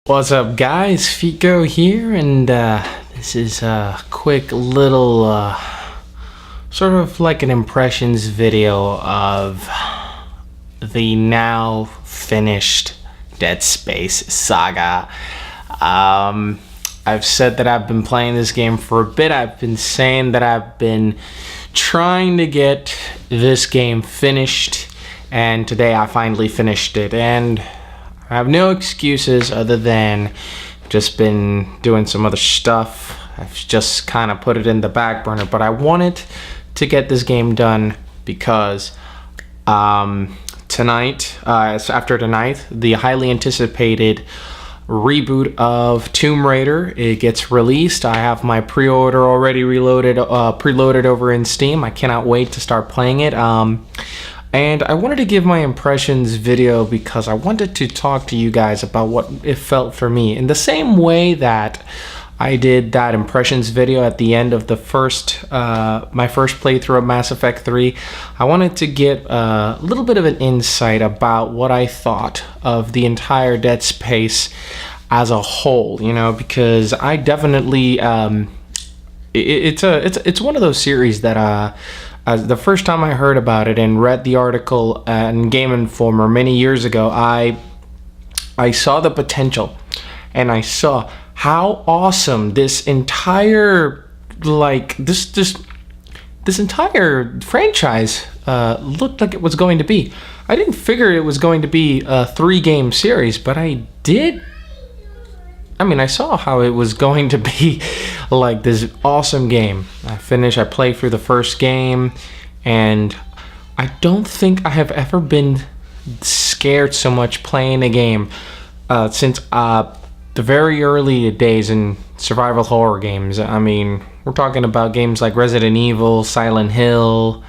What's up, guys? Fico here, and this is a quick little sort of like an impressions video of the now finished Dead Space saga. I've said that I've been playing this game for a bit. I've been saying that I've been trying to get this game finished, and today I finally finished it, and I have no excuses other than just been doing some other stuff. I've just kind of put it in the back burner, but I wanted to get this game done because tonight, after tonight, the highly anticipated reboot of Tomb Raider, it gets released. I have my pre-order already preloaded over in Steam. I cannot wait to start playing it. And I wanted to give my impressions video because I wanted to talk to you guys about what it felt for me. In the same way that I did that impressions video at the end of the my first playthrough of Mass Effect 3, I wanted to get a little bit of an insight about what I thought of the entire Dead Space as a whole, you know, because I definitely, it's one of those series that, the first time I heard about it and read the article in Game Informer many years ago, I saw the potential, and I saw how awesome this entire this entire franchise looked like it was going to be. I didn't figure it was going to be a 3-game series, but I did. I mean, I saw how it was going to be like this awesome game. I played through the first game, and I don't think I have ever been scared so much playing a game since the very early days in survival horror games. I mean, we're talking about games like Resident Evil, Silent Hill,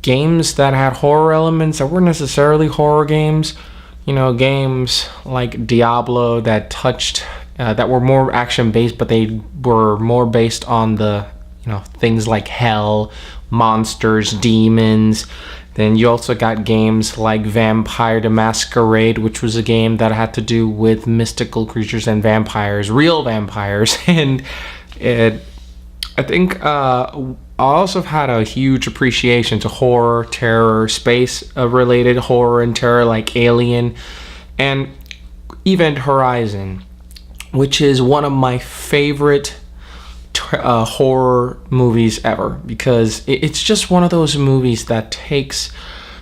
games that had horror elements that weren't necessarily horror games. You know, games like Diablo that that were more action-based, but they were more based on the, you know, things like hell, monsters, demons. Then you also got games like Vampire the Masquerade, which was a game that had to do with mystical creatures and vampires, real vampires. And I think I also had a huge appreciation to horror, terror, space-related horror and terror like Alien and Event Horizon, which is one of my favorite horror movies ever, because it's just one of those movies that takes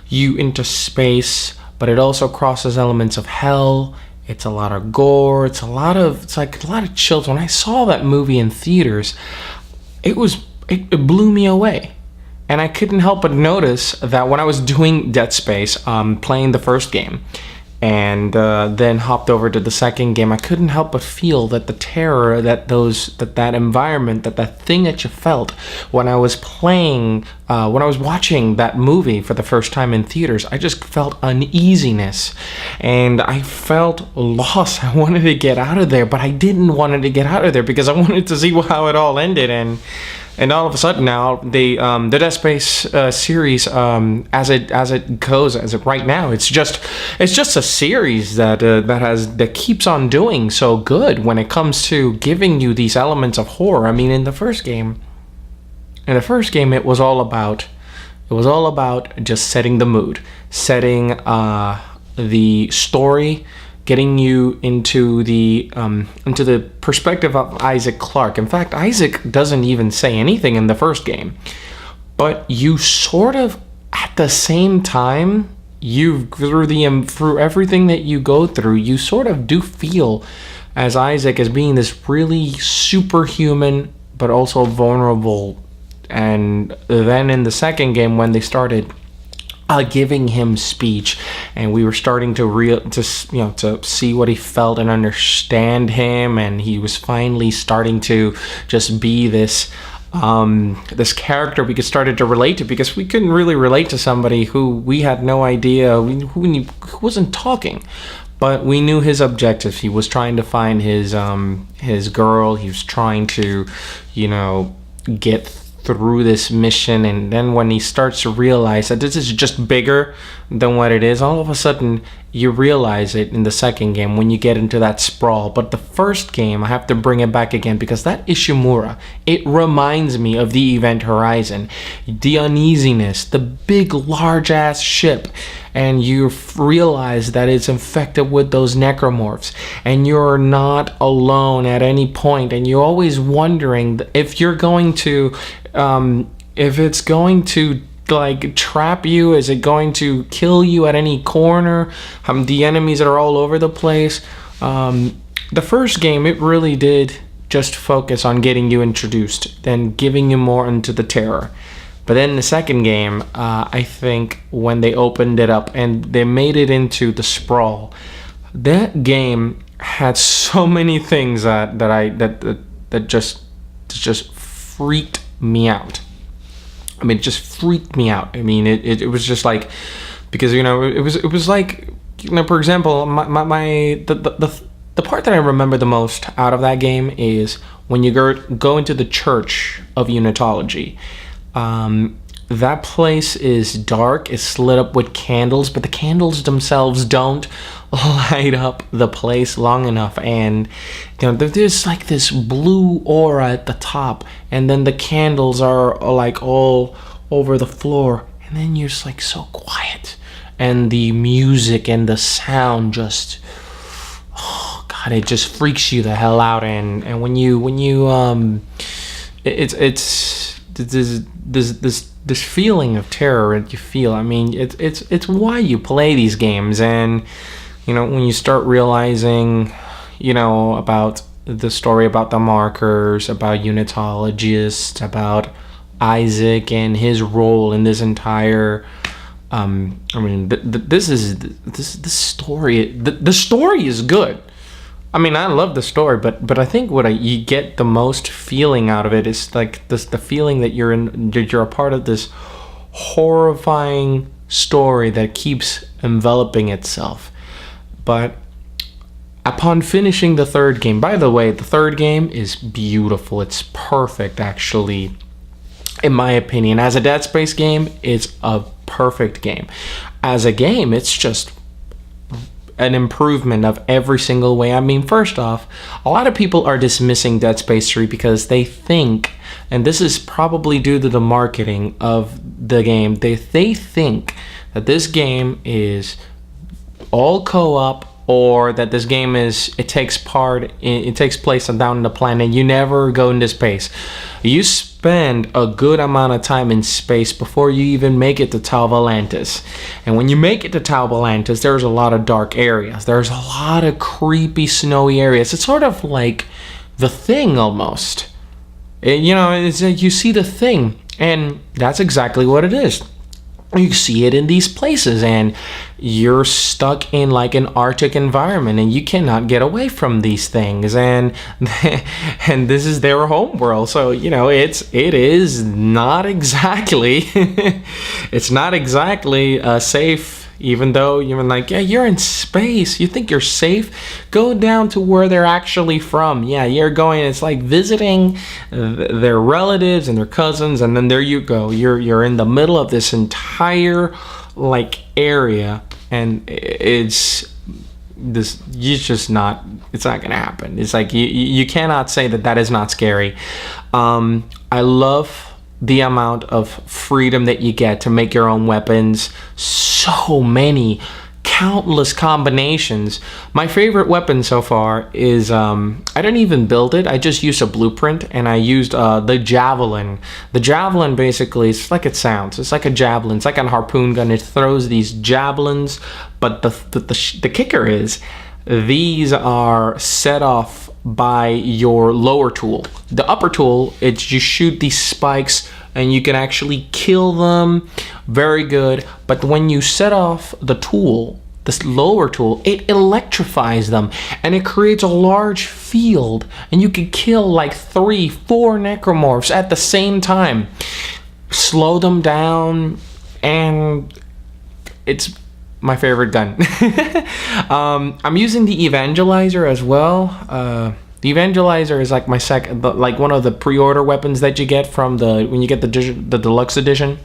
you into space, but it also crosses elements of hell. It's a lot of gore. It's like a lot of chills. When I saw that movie in theaters, it blew me away. And I couldn't help but notice that when I was doing Dead Space, playing the first game, and then hopped over to the second game, I couldn't help but feel that the terror, that environment, that thing that you felt when I was playing, when I was watching that movie for the first time in theaters, I just felt uneasiness, and I felt lost. I wanted to get out of there, but I didn't want to get out of there because I wanted to see how it all ended. And all of a sudden now, the Dead Space series, as it goes, as of right now, it's just a series that keeps on doing so good when it comes to giving you these elements of horror. I mean, in the first game, it was all about just setting the mood, setting the story, getting you into the perspective of Isaac Clarke. In fact, Isaac doesn't even say anything in the first game, but you sort of, at the same time, through everything that you go through, you sort of do feel as Isaac as being this really superhuman, but also vulnerable. And then in the second game, when they started giving him speech, and we were starting to see what he felt and understand him, and he was finally starting to just be this character we started to relate to, because we couldn't really relate to somebody who we had no idea who wasn't talking, but we knew his objectives. He was trying to find his girl. He was trying to, you know, get through this mission, and then when he starts to realize that this is just bigger than what it is, all of a sudden you realize it in the second game when you get into that sprawl. But the first game, I have to bring it back again because that Ishimura, it reminds me of the Event Horizon. The uneasiness, the big, large-ass ship, and you realize that it's infected with those necromorphs, and you're not alone at any point, and you're always wondering if you're going to, if it's going to like trap you, is it going to kill you at any corner, the enemies that are all over the place. The first game, it really did just focus on getting you introduced, then giving you more into the terror. But then the second game, I think when they opened it up and they made it into the sprawl, that game had so many things that just freaked me out. I mean, it just freaked me out. I mean, it was just like, because, you know, it was like, you know, for example, the part that I remember the most out of that game is when you go into the Church of Unitology. That place is dark, it's lit up with candles, but the candles themselves don't light up the place long enough, and you know, there's like this blue aura at the top, and then the candles are like all over the floor, and then you're just like so quiet, and the music and the sound just, oh god, it just freaks you the hell out. And when you it's this feeling of terror that you feel. I mean, it's why you play these games. And you know, when you start realizing, you know, about the story about the markers, about unitologists, about Isaac and his role in this entire I mean, this story, the story is good. I mean, I love the story, but I think you get the most feeling out of it is like the feeling that you're a part of this horrifying story that keeps enveloping itself. But upon finishing the third game, by the way, the third game is beautiful. It's perfect, actually, in my opinion. As a Dead Space game, it's a perfect game. As a game, it's just an improvement of every single way. I mean, first off, a lot of people are dismissing Dead Space 3 because they think, and this is probably due to the marketing of the game, they think that this game is all co-op, or that this game takes place down in the planet. You never go into space. You spend a good amount of time in space before you even make it to Tau Volantis. And when you make it to Tau Volantis, there's a lot of dark areas. There's a lot of creepy, snowy areas. It's sort of like The Thing almost. You know, it's like you see The Thing, and that's exactly what it is. You see it in these places, and you're stuck in like an Arctic environment, and you cannot get away from these things, and this is their home world. So you know, it is not exactly it's not exactly safe. Even though you're like, yeah, you're in space, you think you're safe, go down to where they're actually from. Yeah, you're going, it's like visiting their relatives and their cousins, and then there you go, you're in the middle of this entire like area, and it's not gonna happen. It's like you cannot say that is not scary. I love the amount of freedom that you get to make your own weapons. So many, countless combinations. My favorite weapon so far is, I didn't even build it. I just used a blueprint, and I used the javelin. The javelin basically, it's like it sounds. It's like a javelin. It's like a harpoon gun. It throws these javelins, but the kicker is these are set off by your lower tool. The upper tool, it's you shoot these spikes and you can actually kill them. Very good. But when you set off the tool, this lower tool, it electrifies them, and it creates a large field, and you can kill like 3-4 necromorphs at the same time, slow them down, and it's my favorite gun. I'm using the Evangelizer as well. The Evangelizer is like my one of the pre-order weapons that you get from when you get the deluxe edition.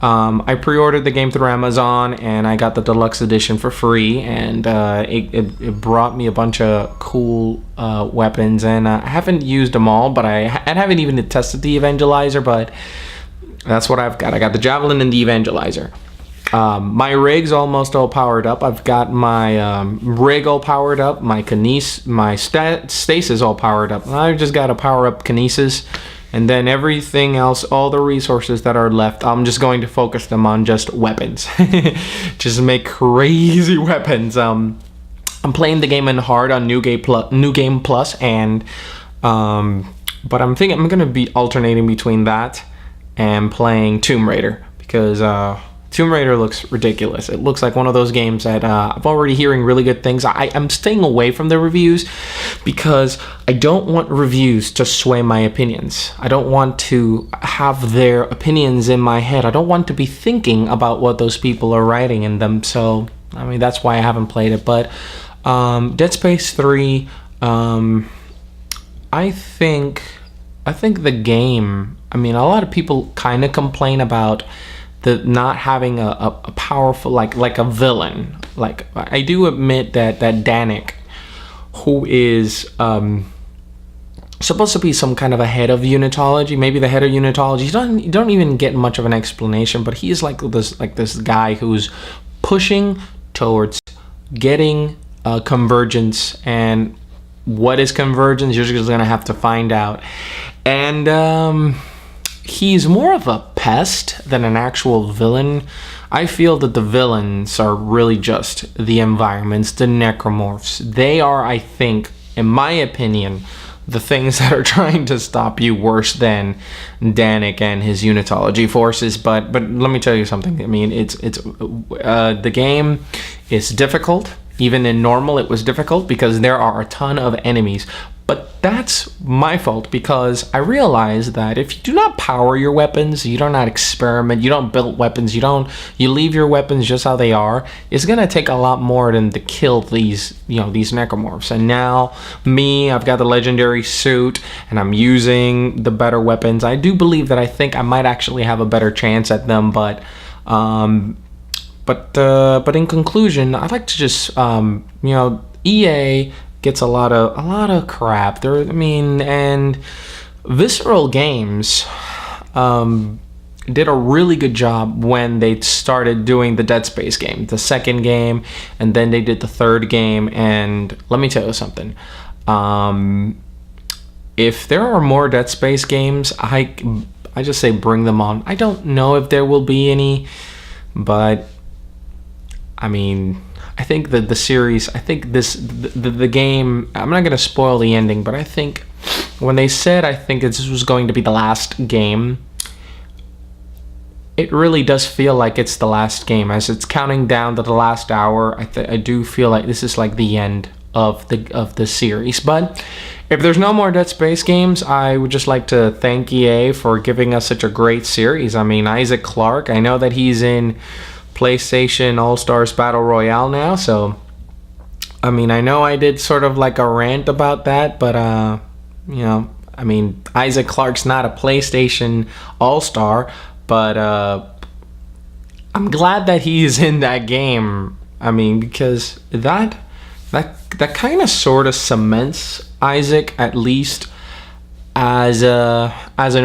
I pre-ordered the game through Amazon, and I got the deluxe edition for free, and it brought me a bunch of cool weapons, and I haven't used them all, but I haven't even tested the Evangelizer, but that's what I've got. I got the Javelin and the Evangelizer. My rig's almost all powered up. I've got my rig all powered up, my stasis all powered up. I've just got to power up kinesis. And then everything else, all the resources that are left, I'm just going to focus them on just weapons. Just make crazy weapons. I'm playing the game in hard on New Game Plus, and but I'm thinking I'm going to be alternating between that and playing Tomb Raider, because Tomb Raider looks ridiculous. It looks like one of those games that I'm already hearing really good things. I'm staying away from the reviews because I don't want reviews to sway my opinions. I don't want to have their opinions in my head. I don't want to be thinking about what those people are writing in them. So, I mean, that's why I haven't played it. But Dead Space 3, I think the game, I mean, a lot of people kind of complain about the not having a powerful, like a villain. Like, I do admit that Danik, who is supposed to be some kind of a head of Unitology, maybe the head of Unitology, you don't even get much of an explanation, but he's like this guy who's pushing towards getting convergence. And what is convergence? You're just gonna have to find out. And he's more of a pest than an actual villain. I feel that the villains are really just the environments, the necromorphs. They are, I think, in my opinion, the things that are trying to stop you worse than Danik and his Unitology forces. But let me tell you something. I mean, the game is difficult. Even in normal, it was difficult because there are a ton of enemies. But that's my fault, because I realized that if you do not power your weapons, you do not experiment, you don't build weapons, you leave your weapons just how they are, it's gonna take a lot more than to kill these necromorphs. And now I've got the legendary suit, and I'm using the better weapons. I do believe that I think I might actually have a better chance at them, but in conclusion, I'd like to just EA gets a lot of crap. And Visceral Games did a really good job when they started doing the Dead Space game, the second game, and then they did the third game. And let me tell you something. If there are more Dead Space games, I just say bring them on. I don't know if there will be any, but I mean, I think that the series, I think the game, I'm not going to spoil the ending, but I think when they said, I think this was going to be the last game, it really does feel like it's the last game. As it's counting down to the last hour, I do feel like this is like the end of the series. But if there's no more Dead Space games, I would just like to thank EA for giving us such a great series. I mean, Isaac Clarke, I know that he's in PlayStation All-Stars Battle Royale now, so I mean, I know I did sort of like a rant about that, but I mean, Isaac Clarke's not a PlayStation All-Star, but I'm glad that he's in that game. I mean, because that kind of sort of cements Isaac, at least as a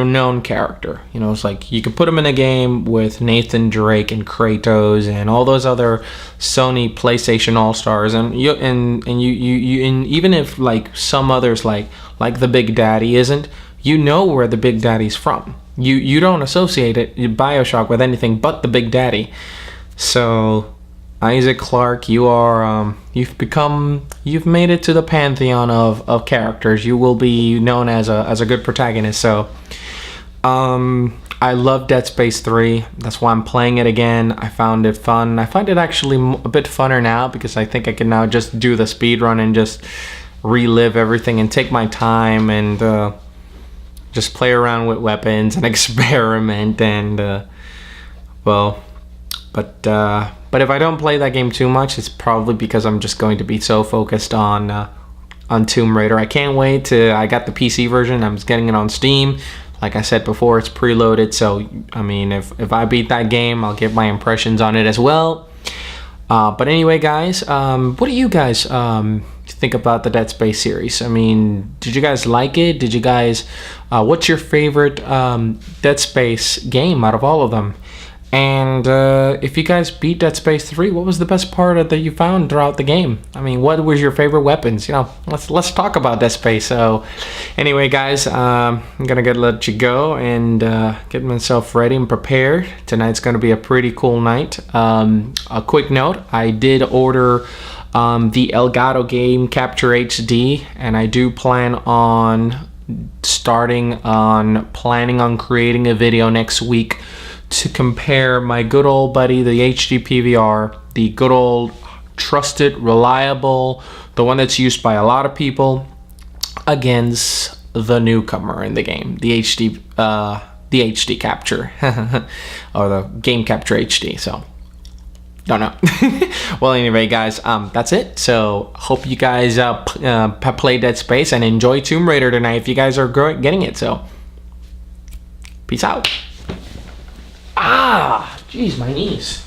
known character. You know, it's like you can put him in a game with Nathan Drake and Kratos and all those other Sony PlayStation All-Stars, and even if like some others like the Big Daddy isn't, you know where the Big Daddy's from. You don't associate BioShock with anything but the Big Daddy. So Isaac Clarke, you've made it to the pantheon of characters. You will be known as a good protagonist. So I love Dead Space 3. That's why I'm playing it again. I found it fun. I find it actually a bit funner now because I think I can now just do the speed run and just relive everything and take my time and just play around with weapons and experiment and But if I don't play that game too much, it's probably because I'm just going to be so focused on Tomb Raider. I can't wait I got the PC version. I'm just getting it on Steam. Like I said before, it's preloaded, so I mean, if I beat that game, I'll give my impressions on it as well. But anyway, guys, what do you guys think about the Dead Space series? I mean, did you guys like it? Did you guys, what's your favorite Dead Space game out of all of them? And if you guys beat Dead Space 3, what was the best part that you found throughout the game? I mean, what was your favorite weapons? You know, let's talk about Dead Space. So anyway, guys, I'm gonna let you go and get myself ready and prepared. Tonight's gonna be a pretty cool night. A quick note, I did order the Elgato game Capture HD, and I do plan on planning on creating a video next week to compare my good old buddy, the HD PVR, the good old trusted, reliable, the one that's used by a lot of people, against the newcomer in the game, the HD Capture, or the Game Capture HD. So, don't know. Well, anyway, guys, that's it. So, hope you guys play Dead Space and enjoy Tomb Raider tonight if you guys are getting it. So, peace out. Jeez, my knees.